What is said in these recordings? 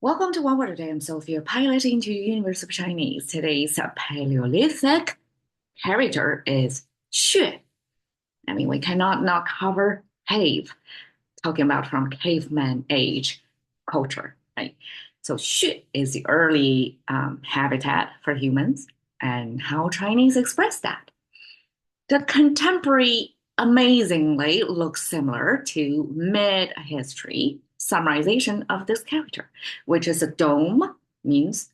Welcome to One Word Today. I'm Sophia, piloting to University of Chinese. Today's Paleolithic character is 穴. I mean, we cannot not cover cave, talking about from caveman age culture, right? So 穴 is the early habitat for humans and how Chinese express that. The contemporary amazingly looks similar to mid-history summarization of this character, which is a dome means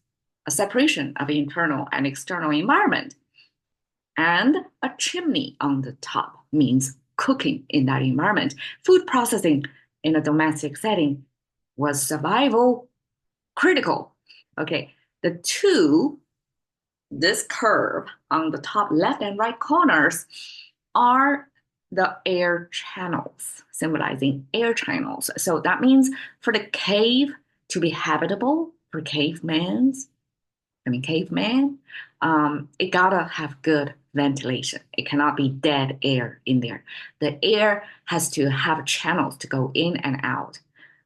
a separation of internal and external environment. And a chimney on the top means cooking in that environment. Food processing in a domestic setting was survival critical. Okay, the two this curve on the top left and right corners are the air channels, symbolizing air channels. So that means for the cave to be habitable for caveman, it gotta have good ventilation. It cannot be dead air in there. The air has to have channels to go in and out.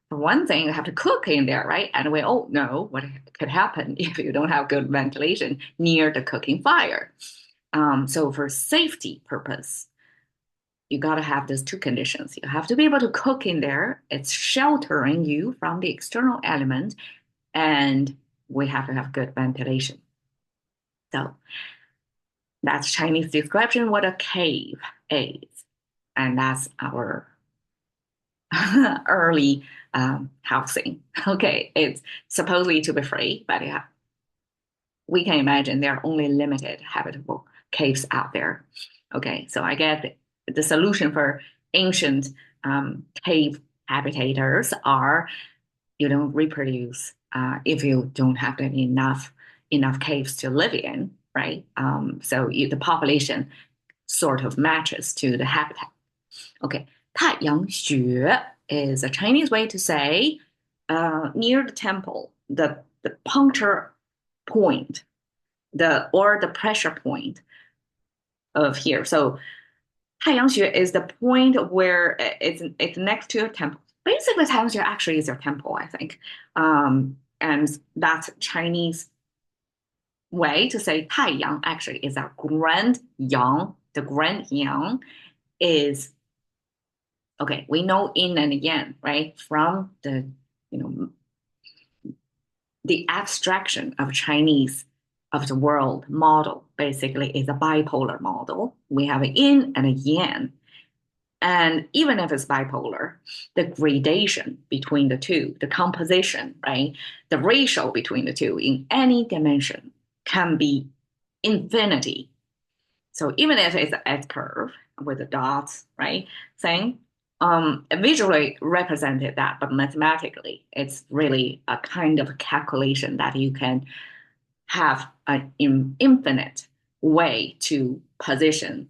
For one thing, you have to cook in there, right? And we all know what could happen if you don't have good ventilation near the cooking fire. So for safety purpose, you got to have these two conditions. You have to be able to cook in there. It's sheltering you from the external element, and we have to have good ventilation. So that's Chinese description what a cave is, and that's our early housing. Okay, it's supposedly to be free, but yeah, we can imagine there are only limited habitable caves out there. Okay, so I get the solution for ancient cave habitators are you don't reproduce if you don't have enough caves to live in, right? So the population sort of matches to the habitat. Okay, 太阳穴 is a Chinese way to say near the temple, the puncture point, the pressure point of here. So 太阳穴 is the point where it's next to a temple. Basically, 太阳穴 actually is your temple, I think. And that's Chinese way to say 太阳 actually is our grand yang. The grand yang is okay, we know yin and yang, right? From you know, the abstraction of Chinese of the world model basically is a bipolar model. We have a yin and a yang. And even if it's bipolar, the gradation between the two, the composition, right? The ratio between the two in any dimension can be infinity. So even if it's an S curve with the dots, right? Thing, visually represented that, but mathematically, it's really a kind of calculation that you can have an infinite way to position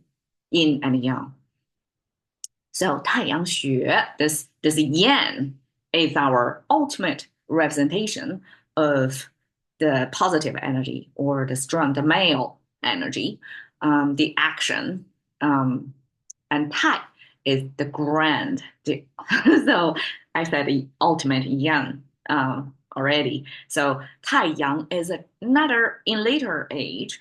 yin and yang. So 太阳穴, this yin is our ultimate representation of the positive energy or the male energy, the action, and 太 is the grand. So I said the ultimate yang already. So 太阳 is another in later age.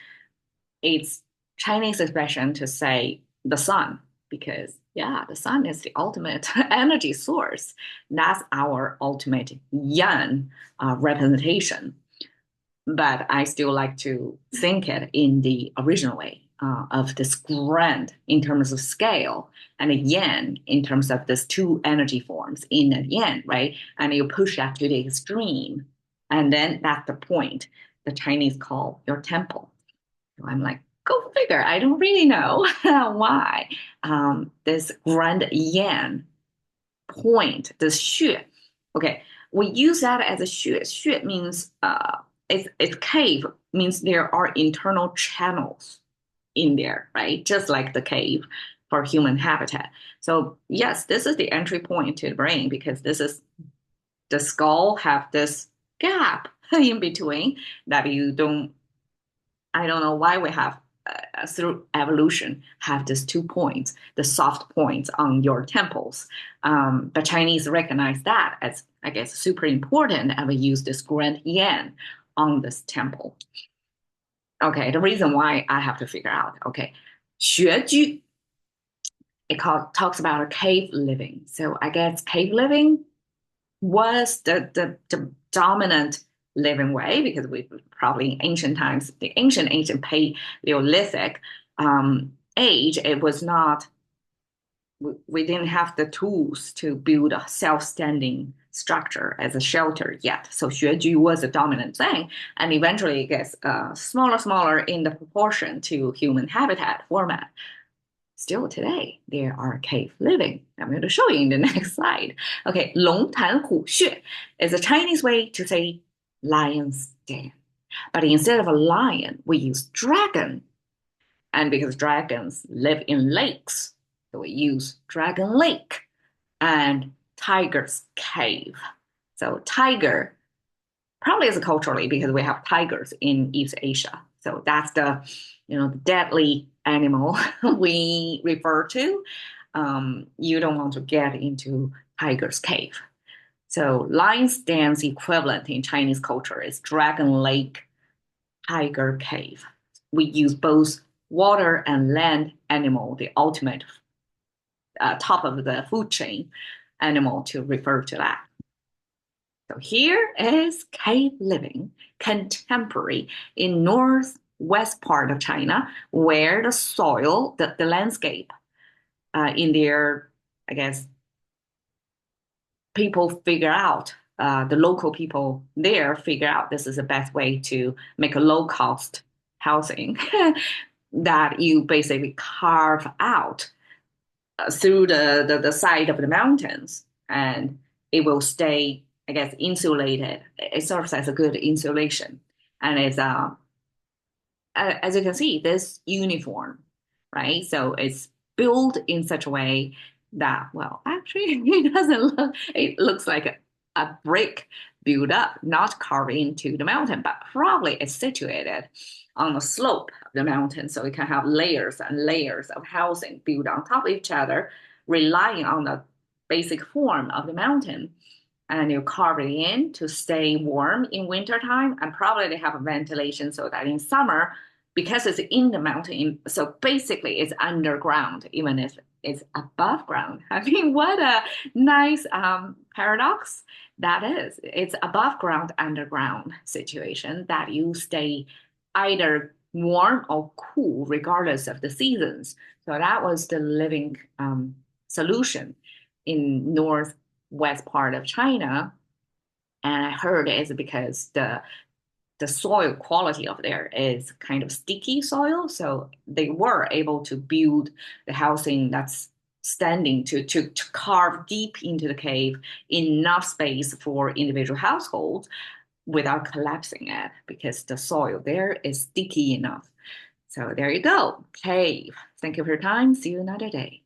It's Chinese expression to say the sun because yeah, the sun is the ultimate energy source. That's our ultimate yang representation. But I still like to think it in the original way of this grand in terms of scale and a yin in terms of these two energy forms in and yang, right? And you push that to the extreme. And then that's the point the Chinese call your temple. So I'm like, go figure. I don't really know why this grand yan point, this 穴. Okay, we use that as a 穴. 穴 means it's cave means there are internal channels in there, right? Just like the cave for human habitat. So yes, this is the entry point to the brain because this is the skull have this gap in between that you don't. I don't know why we have through evolution have these 2 points, the soft points on your temples. The Chinese recognize that as, I guess, super important, and we use this grand yan on this temple. Okay, the reason why I have to figure out, okay, 穴居, talks about a cave living. So I guess cave living was the dominant living way because we probably in ancient times, the ancient Paleolithic age, it was not, we didn't have the tools to build a self-standing structure as a shelter yet. So 学居 was a dominant thing, and eventually it gets smaller in the proportion to human habitat format. Still today, there are cave living. I'm going to show you in the next slide. Okay, 龙潭虎穴 is a Chinese way to say lion's den. But instead of a lion, we use dragon. And because dragons live in lakes, so we use Dragon Lake and Tiger's Cave. So tiger probably is culturally because we have tigers in East Asia. So that's the deadly animal we refer to. You don't want to get into tiger's cave. So lion's den's equivalent in Chinese culture is Dragon Lake, Tiger Cave. We use both water and land animal, the ultimate top of the food chain animal, to refer to that. So here is cave living, contemporary in northwest part of China, where the soil, the landscape, in their, I guess, people figure out, the local people there figure out this is the best way to make a low cost housing that you basically carve out through the side of the mountains, and it will stay, I guess, insulated. It serves as a good insulation, and it's as you can see, this uniform, right? So it's built in such a way that, well, actually, it doesn't look. It looks like a brick built up, not carved into the mountain, but probably it's situated on the slope of the mountain, so it can have layers and layers of housing built on top of each other, relying on the basic form of the mountain. And you carve it in to stay warm in wintertime, and probably they have a ventilation so that in summer, because it's in the mountain, so basically it's underground, even if it's above ground. I mean, what a nice paradox that is. It's above ground, underground situation that you stay either warm or cool regardless of the seasons. So that was the living solution in northwest part of China. And I heard it's because the soil quality of there is kind of sticky soil. So they were able to build the housing that's standing to carve deep into the cave, enough space for individual households without collapsing it because the soil there is sticky enough. So there you go, cave. Thank you for your time. See you another day.